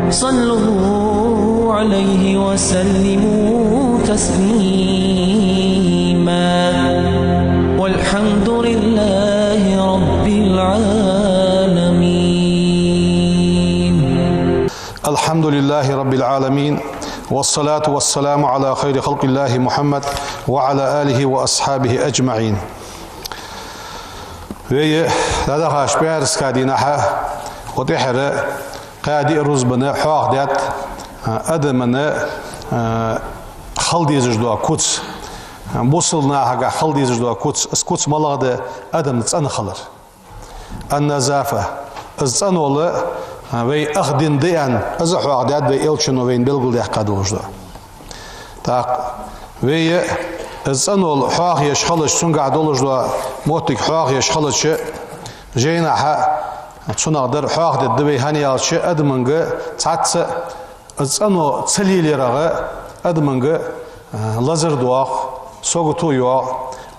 صلوا عليه وسلموا تسليما والحمد لله رب العالمين. الحمد لله رب العالمين، والصلاة والسلام على خير خلق الله محمد وعلى آله وأصحابه أجمعين. ويه هذا خاش بيرس كادينها وتحرى قادي الرزبنا حاق دات أدمنا خلدي زجدوا كوتس بوصلنا حاجة خلدي زجدوا كوتس ملاقة أدم نتسأن خلر النزافة الزن ولا وي أخدين ديان أزح حاق دات وي إلشن وين بلغل ديح قادوجدا تاق وي الزن ولا حاق يشخلش سنقع دولجدا موتك حاق يشخلش جينا حاق تسونغدر حاق دات دوي هانيالش أدمنغ تعتس الزنو تسليلي رغا أدمنغ لازر دواق سوغتو يوا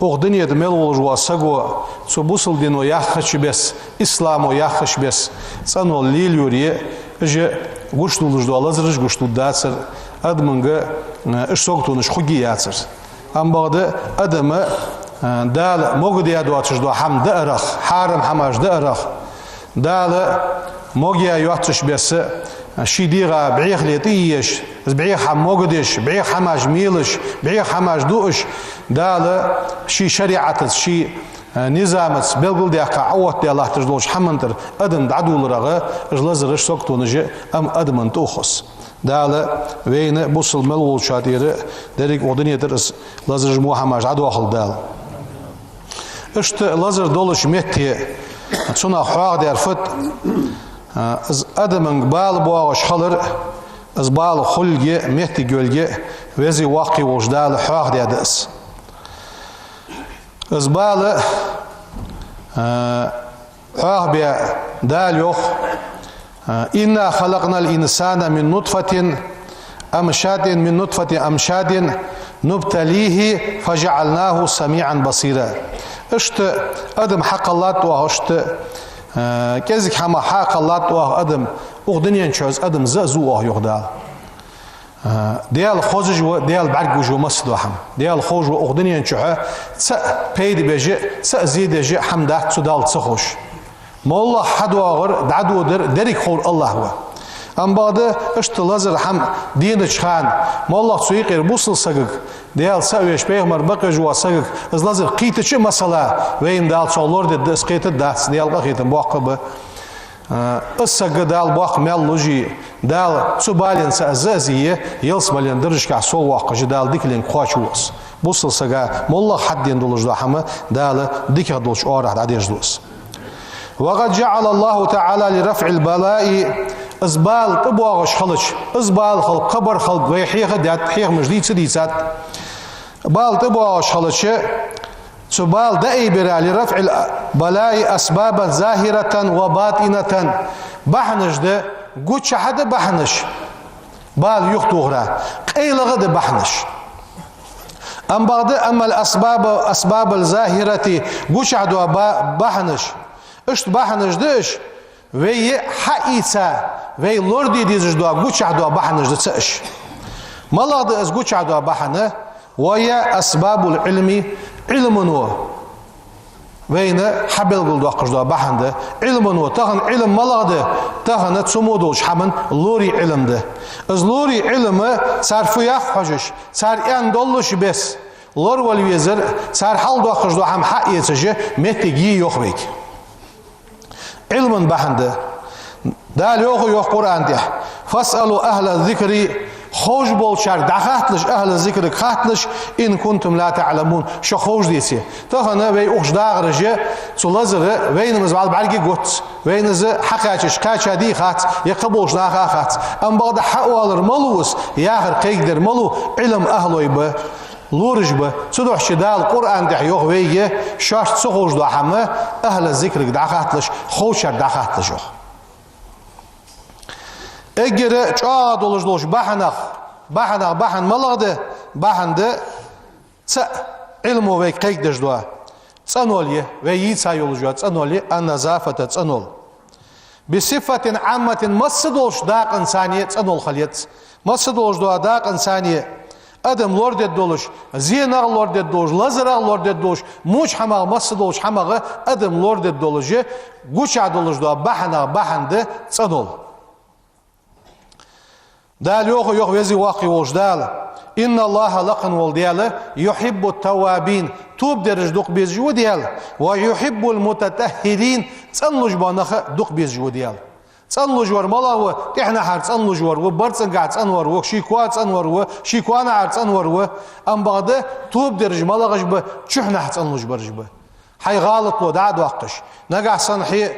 أغدنية دميل ولجوا ساقوا سبوصل دينو ياخش بس إسلامو ياخش بس سانو ليل يوري اجي غشتو لجدوا لازرش غشتو داتسر أدمنغ اش سوغتو نش خوغي ياتسر أم بعد أدم دال موغدي يادواتش دوا حم دأرخ حارم حماش دأرخ دال موغيا يواتش بس شيديغا بعيخ ليتيش بعيخ حم موغدش بعيخ حماش ميلش بعيخ حماش دوش دال شي شريعة شي نظامت بلغل ديقا عوات دي الله تجدوش حمنتر أدم دعدو لرغا اجلازرش سوكتو نجي أم أدمن توخص دال وين بوصل ملول شاتير داريك ودنيتر لازرج مو حماش عدو أخل دال اشت لازر دولش ميتي تسونا حواق ديار فت از أدمن قبال بواغش خلر از بال خلجي ميتي جولجي وزي واقي وجدال حواق ديار دأس از بال حواق بيا دال يوخ إنا خلقنا الإنسان من نطفة أمشاد نبتليه فجعلناه سميعا بصيرا اشت أدم حق الله توه اشت كذلك حما حق الله توه أدم أغدنيا نشوز أدم زوه يغدال ديال خوزج و ديال بعرق جو مسد وحم ديال خوج و أغدنيا نشوه تسا بيد بيجي تسا زيد جي حمدات تسدال تسخوش مولا حدو غر دعدو درك خور الله هو أم بعد اشت لازر حم دين خان مولا تسويقير بوصل سقق ديال سويش بيغمر بقى جوا سقق از لازر قيت شي مسألة وين دال صولور دي دسقيت داس ديال قيت بوقب السق دال بوق ملوجي دال سبالين سازازيه يلس بالين درج كع سو واق جدال ديكلين خواشوس بوصل سقا مولا حدين دولج حما دال ديك دولج اورح عديش دوس وقد جعل الله تعالى لرفع البلاء ازبال تبواغش خلش ازبال خلق قبر خلق ويحيخ دات حيخ مجديد سديسات بال تبواغش خلش سبال دائي برا لرفع البلاء اسبابا ظاهرة وباطنة بحنش ده قوتش حدا بحنش بال يختوغرا قيلغ ده بحنش ام بعد اما الاسباب الظاهرة قوتش حدا بحنش اشت بحنش دش وي حقيقة وي لوردي ديزش دوا قوتش دوا بحنش دتسأش ملاض از قوتش دوا بحنه ويا أسباب العلم علمنو وين حبل قل دوا قش دوا بحنده علمنو تهن علم ملاض تهن تسمودوش حمن لوري علم ده از لوري علم صرفيا حجش صار ان دولش بس لور والويزر صار حال دوا قش دوا هم حقيقة متجي يخبيك علم بحنده دال يوخ قرآن ده فاسألوا أهل الذكر خوش بول شار دخاتلش أهل الذكر خاتلش إن كنتم لا تعلمون شو خوش ديسي تخنا وي أخش داغرجة سلازر وين مزبال بعرقي قوت وين ز حقاتش كاتش دي خات يقبلش داخا خات أم بعد حوالر ملوس ياخر قيقدر ملو علم أهله يبه لورج به صدق شدال قرآن ده يوخ ويجي شاش تسخوش ده حمه أهل الذكر دخاتلش خوشر دخاتلش اجر چاد ولجلوش بحن ملغده بحن ده س علمه وي قيقدش دوا تصنوليه وي يتسا يولجوا تصنولي النظافة تصنول بصفة عامة مصدوش داق إنسانية تنول خليت مصدوش داق إنسانية أدم لورد دولش زينر لورد دولش لزر لورد دولش موش حماغ مصدوش حماغ أدم لورد دولش قوش عدولش دوا بحن ده تنول دال يوخ ويزي واقي وش دال إن الله لقن والديال يحب التوابين توب درج دوق بيزجو ديال ويحب المتطهرين تنلج بانخ دوق بيزجو ديال تنلج ور ملاو تحنا حر تنلج ور وبرتن قاعد تنور وشيكوا تنور وشيكوانا عر تنور و ام بعد توب درج ملاغش ب تشحنا تنلج برج ب حي غلط لو دعد وقش نقع صنحي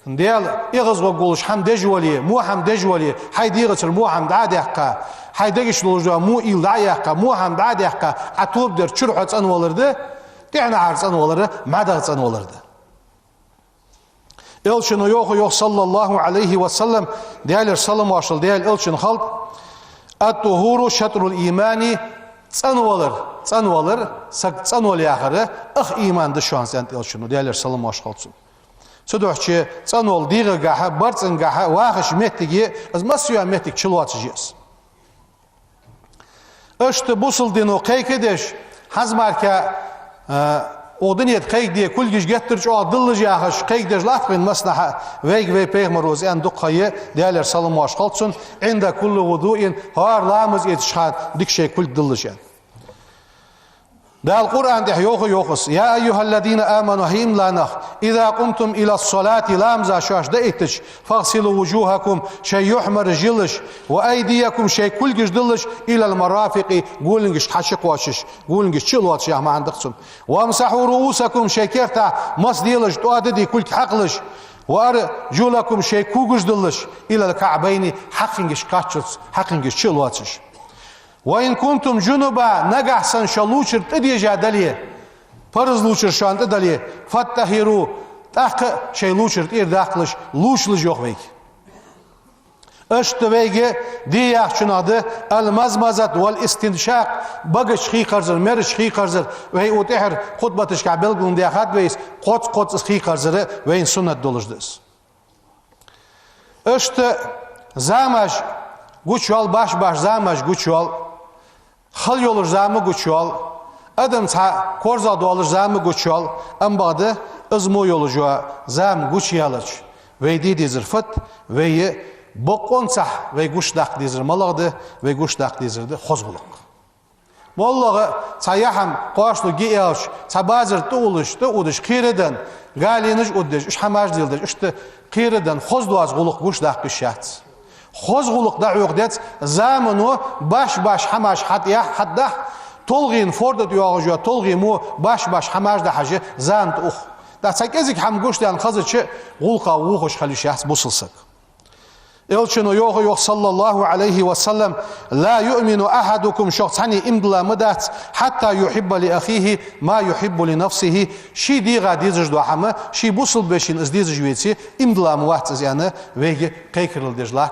ديال يغز وقولش حم دجولي مو حم دجولي حي ديغتر مو حم دعد يحقا حي دقش لوجوا مو إل دعي يحقا مو حم دعد يحقا عطوب در تشرح تنولرده تحنا عر تنولرده مدغ تنولرده إلشن يوخ صلى الله عليه وسلم ديال السلام واشل ديال إلشن خلط الطهور شطر الإيمان تنولر تنول ياخره أخ إيمان دشانس أنت إلشن ديال السلام واشل خلطسون سدوحشي تنول ديغ جاها برتن جاها واخش متجي از مسيا متج شلوات جيس أشت بوصل دينو قيكدش حزماركا ودنيت قيك دي كل جيش جترج أو دلج ياخش قيكدش لاتقين مصلحة ويك في بيغمروز أن دقية ديالر سلام واشخلصن عند كل وضوء هار لامز يتشحات ديك شيء كل دلج ده القرآن ده يوخس يا أيها الذين آمنوا هيم لانخ إذا قمتم إلى الصلاة لامزا شاش دئتش فاغسلوا وجوهكم شيء يحمر جلش وأيديكم شيء كل جش دلش إلى المرافق قولنجش حشق واشش قولنجش شلواتش يا ما عندكم وامسحوا رؤوسكم شيء كيرتا مس ديلش تؤدي كل حقلش وأرجلكم شيء كوجش دلش إلى الكعبين حقنجش كاتشس حقنجش شلواتش وإن كنتم جنبا نجح سن شلوشر تدي جادلية فرز لوشر شان تدلية فتهيرو تحق شيء لوشر تير داخلش لوش لجوخ بيك اشتبيجي دي يحشن هذا المزمزة والاستنشاق بقش خي قرزر مرش خي قرزر وهي وتحر خطبتش كعبل قلن دي أخذ بيس قطس خي قرزر وين سنة دولش دس اشت زامش قوشوال باش زامش قوشوال خل يولر زامı قوشوال ادم تا كورزا دولر زامı قوشوال ام بعد ازمو يولجوا زام قوشيالج ويدي ديزر فت وي بقون صح وي قوش داق ديزر ملغده وي قوش داق ديزرده خزغلق والله تايحم قاشلو جياش تبازر تولش تودش خيردن قالينج ودش اش حماج ديلدش اشت خيردن خزدواز غلق قوش داق بشات خزغلق دا يقدت زامنو باش حماش حدا تلغين فورد يواجه تلغي مو باش حماش دا حاجه زانت اخ دا تاكزك حم قوش دان خزچ غلقا وخش خلي شخص بوصلسك إلشنو يوغ صلى الله عليه وسلم لا يؤمن أحدكم شخص هني إمدلا مدات حتى يحب لأخيه ما يحب لنفسه شي ديغا ديزج دوحما شي بوصل بشين از ديزج ويتي إمدلا مواتز يعني ويجي قيكرل ديجلات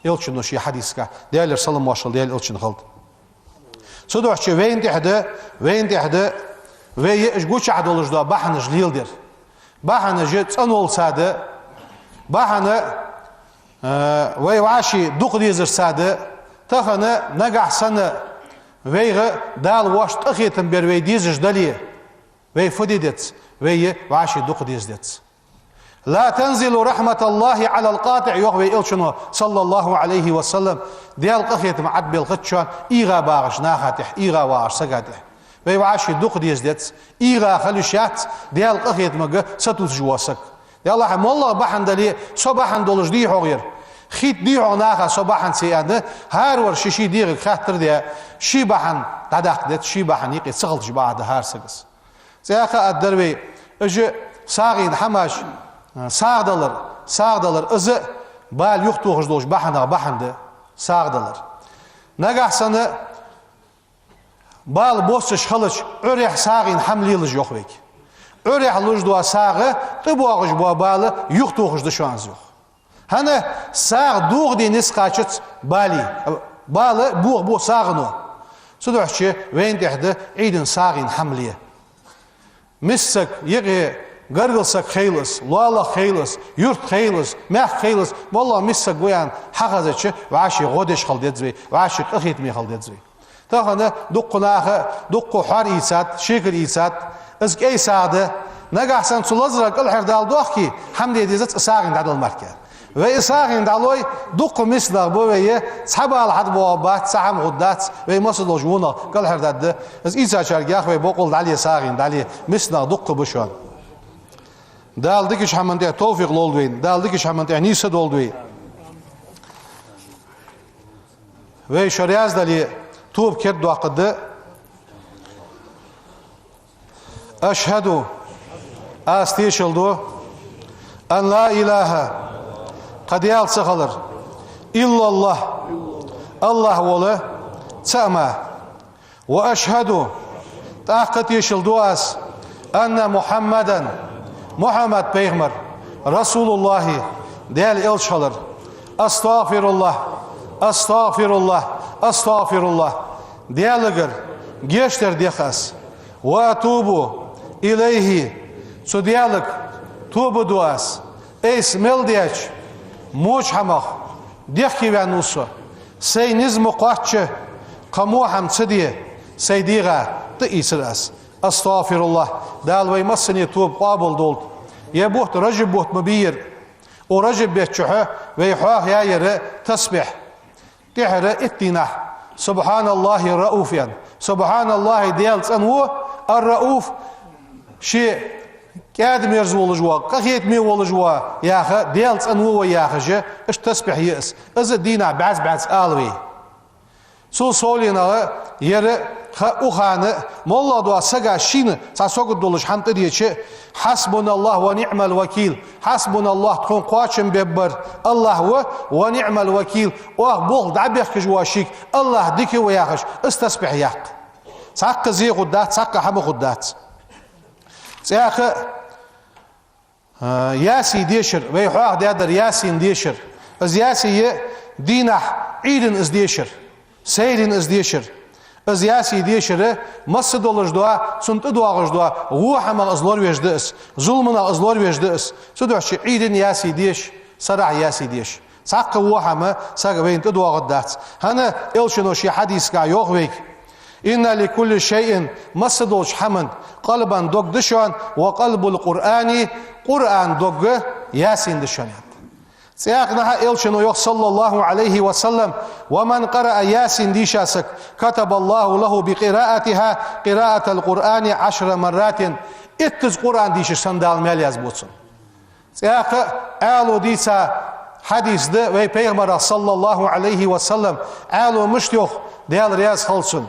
إلشنو شي حديثك ديالر سلام واشل ديال إلشن غلط سودوحشي وين تحده وي إشقوش عدولش دوا بحنج ليل دير بحنج تنول ساده بحنج ويواشي دوق ديزر ساده تخنه نجح سنه ويغ دال واش تخيتن بير وي ديزج داليه وي فديدت وي واشي دوق ديزدت لا تنزل رحمة الله على القاطع يغوي إلشنو صلى الله عليه وسلم ديال قخيت معد بالغتشان إيغا باغش ناخاتح إيغا واغش سقاتح وي واشي دوق ديزدت إيغا خلوشات ديال قخيت مغا ستوت جواسك يلا والله بحن دلي صباحا دولج دي حغير خيت دي عناها صباحا سيادة هار ور شي ديغ خاطر دي شي بحن تدق دت شي بحن يقي سغلج بعد هار سقس زياخا الدروي اجي ساغين حماش ساغدلر از بال يختوغش دوش بحن ده ساغدلر نجح سنه بال بوسش خلش اريح ساغين حمليلج يوخويك أريح لوج دوا ساغة تبواغش بوا بالا يختوغش دشوانز يوخ هنا ساغ دوغ دي نسقاشت بالي بالا بو ساغنو سدوحشي وين تحده عيدن ساغين حملية مسك يغي Gargılsak xeylis, luala xeylis, yurt xeylis, meh xeylis. Vallahi missa goyan haqazatçı vaşi godeş xal dedzbey, vaşi qıhitmi xal dedzbey. Tağana duqqunahı, duqqu har isat, şekir isat, izk ey sadı, nagahsan sulazra qılherdal doq ki hamdi edizat isağın dadal marka. Ve isağın daloy duqqu mislar bu ve sabal had bu bat saham guddat ve masal ojuna qılherdad. İz isa çargah ve boqul dali isağın dali mislar duqqu bu şon. Daldı ki şamante tevfik oldu, daldı ki şamante nisad oldu. Ve şariaz dali توب كرد وقد أشهد أستيشلدو أن لا إله قد يالسخلر إلا الله الله ولا تأمى وأشهد تأخت يشلدو أس أن محمدا محمد بيغمر رسول الله ديال إلشلر أستغفر الله أستغفر الله أستغفر الله ديالغر جيشتر ديخاس وأتوبوا إليه سو ديالك توبوا دواس إيس ميل ديش موش حمخ ديخي وانوسو سي نزم قواتش قموحم تسديه سيديغا تئيسراس أستغفر الله دال ويمسني توب قابل دولت يبوت رجب بوت مبير ورجب بيتشحه ويحوه ياير تسبح تحرى اتناح سبحان الله الرؤوف يعني سبحان الله ديالت أنو الرؤوف شيء كادم يرزول جوا قخيت مي ول جوا يا أخي ديالت أنو يا أخي إيش تسبح يأس إذا دينا بعز آلوي سولينا يرى أخانة مولا دوا سجى شين تسوق دولش حنت ديشة حسبنا الله ونعم الوكيل حسبنا الله تكون قاشم ببر الله ونعم الوكيل وأقبل دعبيك جواشيك الله ديك وياخش استسبح ياق ساق زي غدات ساق حم غدات ساق ياسي ديشر ويحوق دادر ياسين ديشر از ياسي دينح عيدن از ديشر سيرين از ديشر از ياسي ديشر مصد دولش دوا سنت دواغش دوا روح ما ازلور وجدس ظلمنا ازلور وجدس سدوش عيدن ياسي ديش صرع ياسي ديش ساق روح ما ساق بين تدواغ دات هنا إلشنو شي حديث كا يوغويك إن لكل شيء مصدوش حمن قلبا دوغ دشان وقلب القرآن قرآن دوغ ياسين دشان سياقنا إلشنو يوغ صلى الله عليه وسلم ومن قرأ ياسين ديشاسك كتب الله له بقراءتها قراءة القرآن 10 مرات اتز قرآن ديش سندال مال يزبوتسن سياق آلو ديسا حديث ده وي پیغمبر صلى الله عليه وسلم آلو مشتيوخ ديال رياض خلصن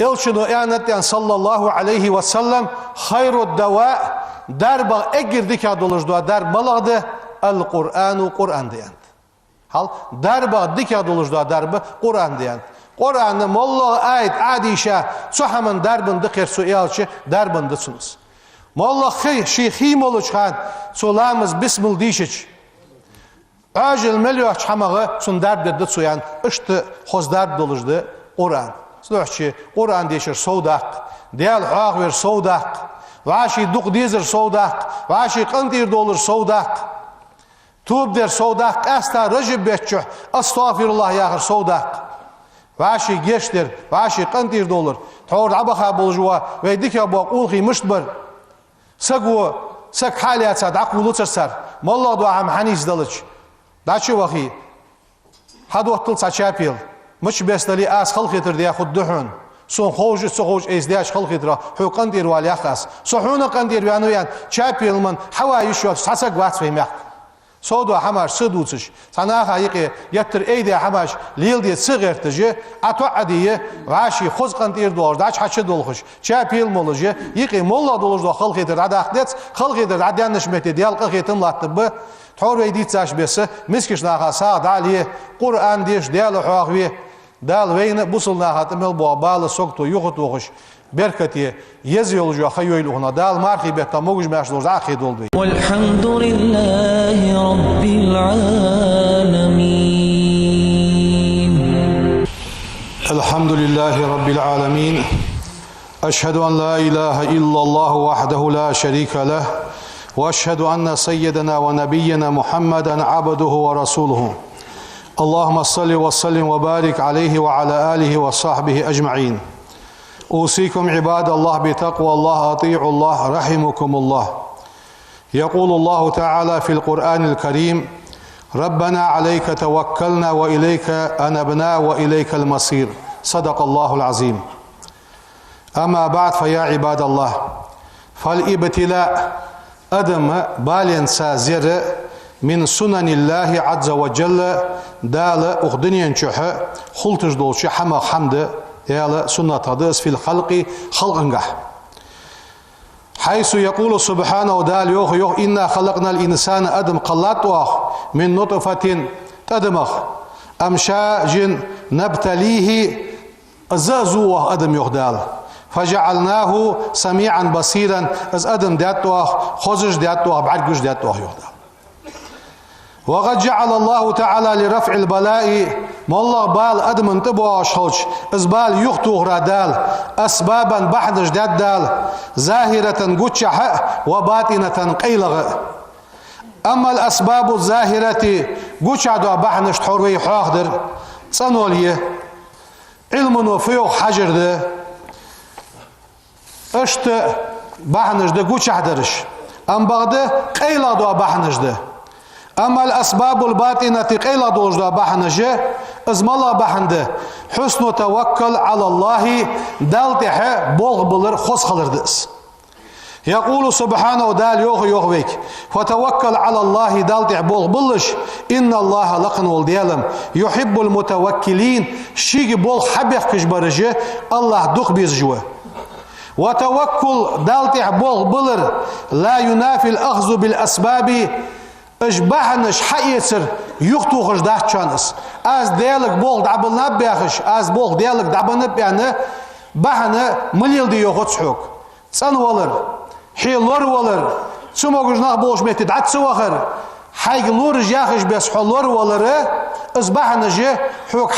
إلشنو إعنتيان صلى الله عليه وسلم خير الدواء دربا اگر ديكا دولش دوا درب بلغده القرآن قرآن ديانت هل دربا ديكا دولش دوا درب قرآن ديانت قرآن مولا آيت عاديشا سحمن دربن دقير سؤالش دربن دسنس مولا شي خيمولش خان سولامز بسم الديشش عاجل مليوح حمغه سن درب دد سويان اشت خوز درب دولش ده قرآن سلوحشي قرآن ديشر صودق ديال حاغوير صودق وعاشي دوق ديزر صودق وعاشي قنطير دولر صودق توب در صودق استا رجب بيتشح استغفر الله ياخر صودق وعاشي جيشتر وعاشي قنطير دولر تحور عبخا بولجوا ويديك ابو قولخي مشتبر سقو سق حالي اتساد عقولو ترسر مالله دو عم حنيس دلج داشي وخي حد وقتل ساچابيل مش بيستلي اس خلق يتر دي ياخد دحون سون خوج ازدياش خلق يتر حو قندير والي اخاس صحونا قندير وانويان چابيل من حواي شو ساسق وات فيمك سودو حماش سدوتش سناخا يقي يتر ايدي حماش ليل دي صغرتجي اتو عديه واشي خوز قندير دور داش حچ دولخش چابيل مولجي يقي مولا دولج دو خلق يتر عداخدت خلق يتر عديانش متي ديال قيتن لاتب تحور ويديتاش بس مسكش ناخا ساعد عليه قران ديش ديال حواغوي دال وين بوصلنا هاتمل بوابال سوقتو يوخت وخش بركتي يزيل جو خيول هنا دال مارخي بيتا موج ماش دوز اخي دولبي والحمد لله رب العالمين الحمد لله رب العالمين أشهد أن لا إله إلا الله وحده لا شريك له وأشهد أن سيدنا ونبينا محمدا عبده ورسوله اللهم صل وسلم وبارك عليه وعلى آله وصحبه أجمعين. أوصيكم عباد الله بتقوى الله، أطيعوا الله رحمكم الله. يقول الله تعالى في القرآن الكريم: ربنا عليك توكلنا وإليك أنبنا وإليك المصير. صدق الله العظيم. أما بعد، فيا عباد الله، فالابتلاء أدم بالين سازر من سنن الله عز وجل دال أخدنين شح خلتش دولش حما حمد يال سنة تدس في الخلق خلقنجح، حيث يقول سبحانه دال يوخ إنا خلقنا الإنسان أدم قلات من نطفة تدمخ أمشاج نبتليه زازوه أدم يخدال فجعلناه سميعا بصيرا. از أدم داتوه خزج داتوه بعرقش داتوه يخدال. وقد جعل الله تعالى لرفع البلاء والله بال أدم انتبه أشخوش از بال يختوه رادال أسبابا بحدش دال ظاهرة قتشح وباطنة قيلغ. أما الأسباب الظاهرة قتشع دو بحنش تحوروي حاخدر صنوليه علم وفيو حجر ده اشت بحنش ده قتشع درش أم بغده قيلغ دو بحنش ده. أما الأسباب الباطنة قيل دوج دا بحنجه ازم الله بحنده حسن توكل على الله دالتح بولغ بلر خص خلر دس. يقول سبحانه دال يوخ بيك فتوكل على الله دالتح بولغ بلش إن الله لقن والديالم يحب المتوكلين شيء بولغ حبيخ كجبرجه الله دوخ بيزجوه. وتوكل دالتح بولغ بلر لا ينافي الأخذ بالأسباب اش بحنش حيصر يختوخش داخشانس از ديالك بول دابل نبيخش از بول ديالك دابل نبيانه بحنه مليل دي يوخصحوك صن ولر حيلور ولر سموغش ناخ بولش ميت دعت واخر حيق لور جاخش بس حلور ولر از بحنجه حوك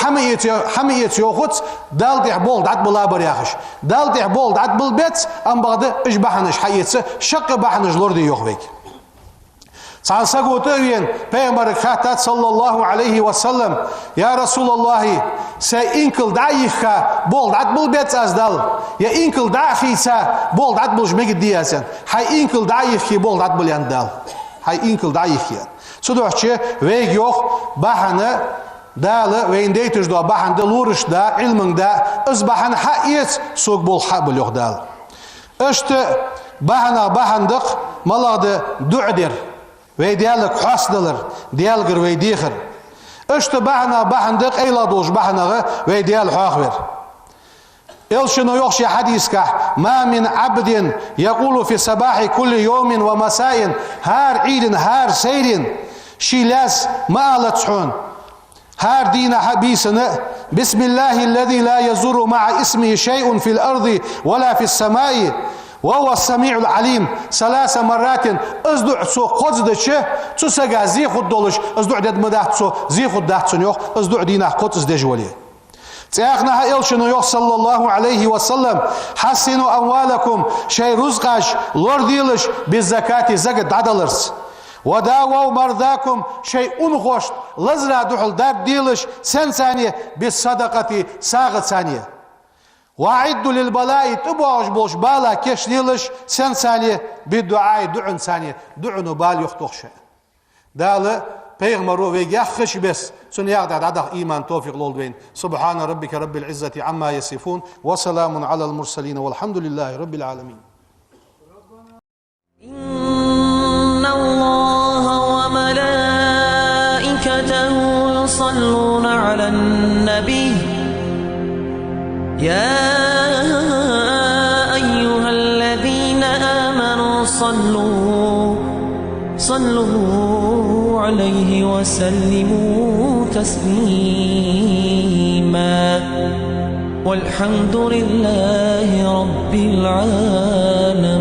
حميت يوخص دالتح بول دعت بلابر ياخش دالتح بول دعت بالبيت ام بعد اش بحنش حيص شق بحنج لور دي يوخبيك. سانساغوتوين پیغمبر خاتات صلى الله عليه وسلم يا رسول الله سي انكل دايخا بول دات بول بيت ازدال يا انكل داخيسا بول دات بولش ميگ دياسن هاي انكل دايخي بول دات بول ياندال هاي انكل دايخي سودوچه ويگ يوخ باهنه دال وين ديتش دو باهن دلورش دا علمن دا از باهن حيس سوق بول حبل يوخ دال اشت باهندق ملاد دعدر وي ديالك حاسدلر ديالغر وي ديخر اشت بحندق ايلا دوش بحنغه وي ديال حاخبر الشنو يخشي حديثك ما من عبد يقول في صباح كل يوم ومساء هار عيد هار سير شيلاس ما لتحون هار دين حبيسنا بسم الله الذي لا يزور مع اسمه شيء في الأرض ولا في السماء وهو السميع العليم 3 مرات ازدع سو قصدش تسجا زي خد دولش ازدع دد مدات سو زي خد دات سنيوخ ازدع دينا قدس دجولي تاخنا هيلشنو يوخ صلى الله عليه وسلم حسنوا اموالكم شيء رزقاش لور ديلش بالزكاه زكاه عدلرس وداووا مرضاكم شيء انغوش لزرا دحل دار ديلش سن ثانيه بالصدقه ساغ ثانيه وأعدوا للبلاء تبعش بوش بالا كش ليلش سن ثانية بالدعاء دعن ثانية دعن بال يختوخش دال بيغمرو ويجخش بس سن يقدر عدد إيمان توفيق لولدين. سبحان ربك رب العزة عما يصفون وسلام على المرسلين والحمد لله رب العالمين. إن الله وملائكته يصلون على النبي يا أيها الذين آمنوا صلوا عليه وسلموا تسليما والحمد لله رب العالمين.